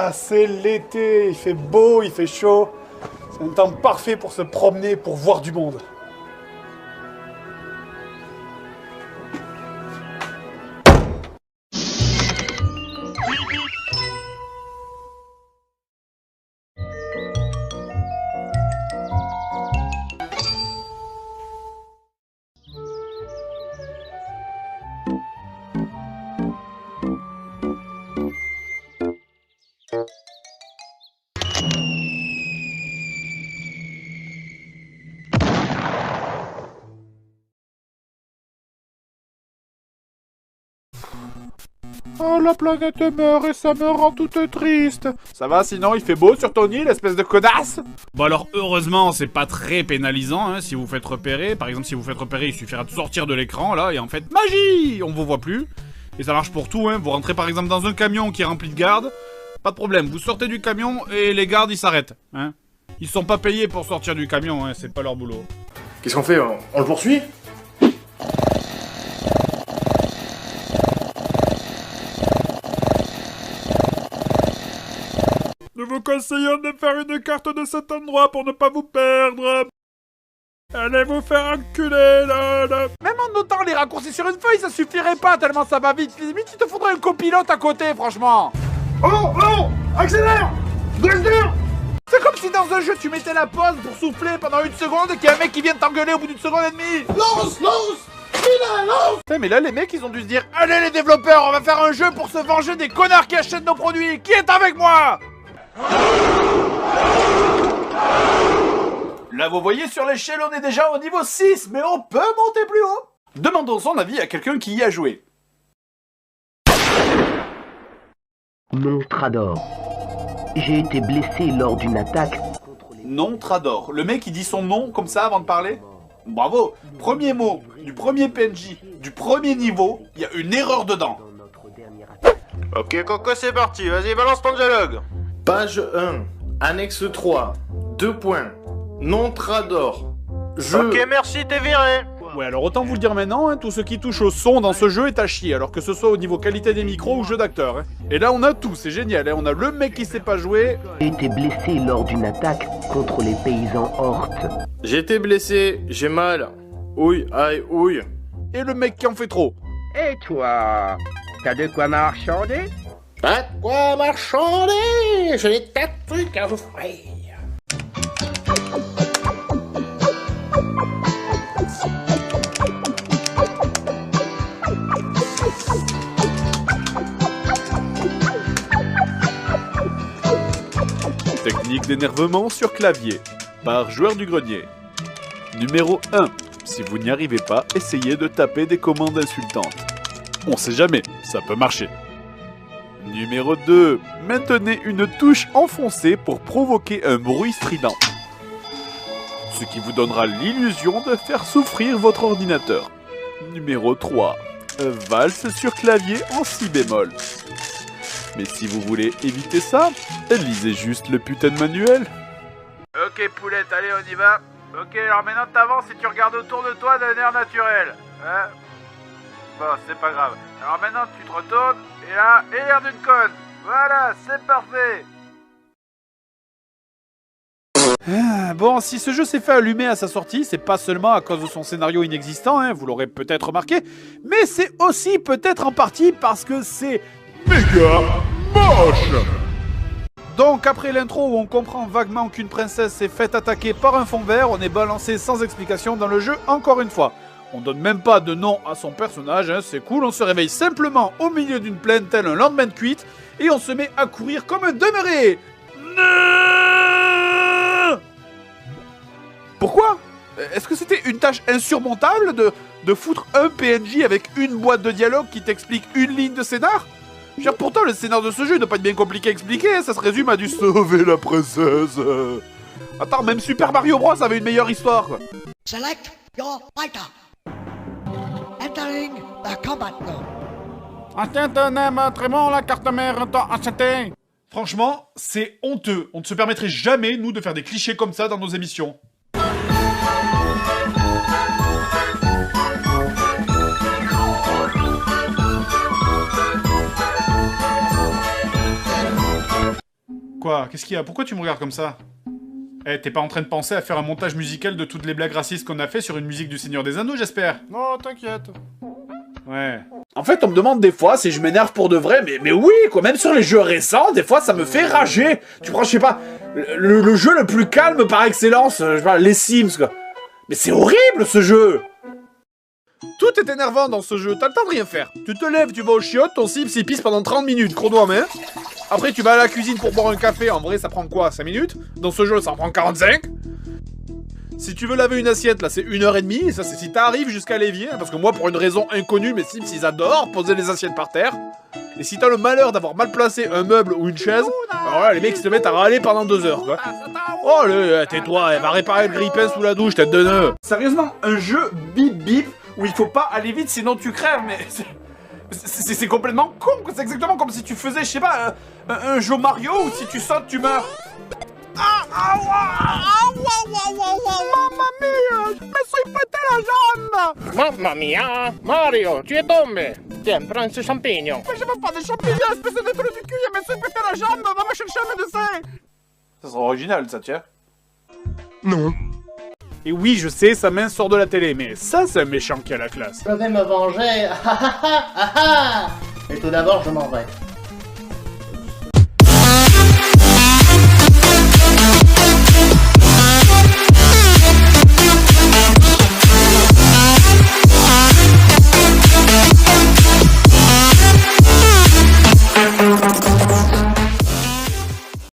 Ah, c'est l'été, il fait beau, il fait chaud. C'est un temps parfait pour se promener, pour voir du monde. Oh, la planète meurt et ça me rend toute triste. Ça va, sinon il fait beau sur ton île, espèce de connasse? Bon alors, heureusement, c'est pas très pénalisant, hein, si vous faites repérer. Par exemple, si vous faites repérer, il suffira de sortir de l'écran, là, et en fait, magie! On vous voit plus. Et ça marche pour tout, hein. Vous rentrez par exemple dans un camion qui est rempli de gardes, pas de problème, vous sortez du camion et les gardes, ils s'arrêtent, hein. Ils sont pas payés pour sortir du camion, hein, c'est pas leur boulot. Qu'est-ce qu'on fait? On le poursuit? Nous vous conseillons de faire une carte de cet endroit pour ne pas vous perdre. Allez vous faire enculer, là. Même en notant les raccourcis sur une feuille, ça suffirait pas tellement ça va vite. Limite, il te faudrait un copilote à côté, franchement. Oh! Accélère! Accélère! C'est comme si dans un jeu, tu mettais la pause pour souffler pendant une seconde et qu'il y a un mec qui vient t'engueuler au bout d'une seconde et demie. Lance! Putain, mais là, les mecs, ils ont dû se dire: allez, les développeurs, on va faire un jeu pour se venger des connards qui achètent nos produits. Qui est avec moi? Là, vous voyez, sur l'échelle, on est déjà au niveau 6, mais on peut monter plus haut. Demandons son avis à quelqu'un qui y a joué. Nom Trador. J'ai été blessé lors d'une attaque. Non, Trador. Le mec, il dit son nom comme ça avant de parler. Bravo. Premier mot du premier PNJ du premier niveau, il y a une erreur dedans. Ok Coco, c'est parti, vas-y balance ton dialogue. Page 1, annexe 3, 2 points, nom Trador. Ok merci, t'es viré. Ouais, alors autant vous le dire maintenant, hein, tout ce qui touche au son dans ce jeu est à chier, alors que ce soit au niveau qualité des micros ou jeu d'acteur. Hein. Et là, on a tout, c'est génial. Hein. On a le mec qui sait pas jouer. J'ai été blessé lors d'une attaque contre les paysans Hortes. J'ai été blessé, j'ai mal. Ouille, aïe, ouille. Et le mec qui en fait trop. Et toi, t'as de quoi marchander? Pas de quoi marchander, j'ai des tas de trucs à vous faire. Technique d'énervement sur clavier, par Joueur du Grenier. Numéro 1. Si vous n'y arrivez pas, essayez de taper des commandes insultantes. On sait jamais, ça peut marcher. Numéro 2. Maintenez une touche enfoncée pour provoquer un bruit strident. Ce qui vous donnera l'illusion de faire souffrir votre ordinateur. Numéro 3. Valse sur clavier en si bémol. Mais si vous voulez éviter ça, lisez juste le putain de manuel. Ok poulette, allez on y va. Ok, alors maintenant t'avances et tu regardes autour de toi d'un air naturel. Hein? Bon, c'est pas grave. Alors maintenant tu te retournes, et là, et l'air d'une conne. Voilà, c'est parfait. Bon, si ce jeu s'est fait allumer à sa sortie, c'est pas seulement à cause de son scénario inexistant, hein, vous l'aurez peut-être remarqué, mais c'est aussi peut-être en partie parce que c'est méga moche. Donc après l'intro où on comprend vaguement qu'une princesse s'est faite attaquer par un fond vert, on est balancé sans explication dans le jeu encore une fois. On donne même pas de nom à son personnage, hein, c'est cool, on se réveille simplement au milieu d'une plaine tel un lendemain de cuite, et on se met à courir comme un demeuré. Pourquoi? Est-ce que c'était une tâche insurmontable de foutre un PNJ avec une boîte de dialogue qui t'explique une ligne de scénar? Je veux dire, pourtant, le scénar de ce jeu ne doit pas être bien compliqué à expliquer, hein, ça se résume à du sauver la princesse. Attends, même Super Mario Bros avait une meilleure histoire, quoi. Select your fighter. Entering the combat zone. La carte mère, acheté. Franchement, c'est honteux. On ne se permettrait jamais, nous, de faire des clichés comme ça dans nos émissions. Quoi? Qu'est-ce qu'il y a? Pourquoi tu me regardes comme ça? Eh, t'es pas en train de penser à faire un montage musical de toutes les blagues racistes qu'on a fait sur une musique du Seigneur des Anneaux, j'espère? Non, t'inquiète. Ouais. En fait, on me demande des fois si je m'énerve pour de vrai, mais oui, quoi, même sur les jeux récents, des fois, ça me fait rager. Tu prends, je sais pas, le jeu le plus calme par excellence, je sais pas, les Sims, quoi. Mais c'est horrible, ce jeu! Tout est énervant dans ce jeu, t'as le temps de rien faire. Tu te lèves, tu vas au chiottes, ton Sims il pisse pendant 30 minutes, chrono en main. Après, tu vas à la cuisine pour boire un café, en vrai, ça prend quoi, 5 minutes? Dans ce jeu, ça en prend 45. Si tu veux laver une assiette, là, c'est 1h30, et ça, c'est si t'arrives jusqu'à l'évier, parce que moi, pour une raison inconnue, mes Sims, ils adorent poser les assiettes par terre. Et si t'as le malheur d'avoir mal placé un meuble ou une chaise, alors là, les mecs, ils se mettent à râler pendant 2 heures, quoi. Oh, tais-toi, elle va réparer le grille-pain sous la douche, tête de nœud. Sérieusement, un jeu bip-bip, où il faut pas aller vite, sinon tu crèves, mais... C'est complètement con, c'est exactement comme si tu faisais, je sais pas, un jeu Mario, où si tu sautes, tu meurs. Mamma mia, je me suis pété la jambe. Mamma mia! Mario, tu es tombé! Tiens, prends ce champignon. Mais je veux pas des champignons, espèce de trou du cul, je me suis pété la jambe, va me chercher un médecin. Ça sera original, ça, tiens. Non. Et oui, je sais, sa main sort de la télé, mais ça, c'est un méchant qui a la classe. Je vais me venger. Mais tout d'abord, je m'en vais.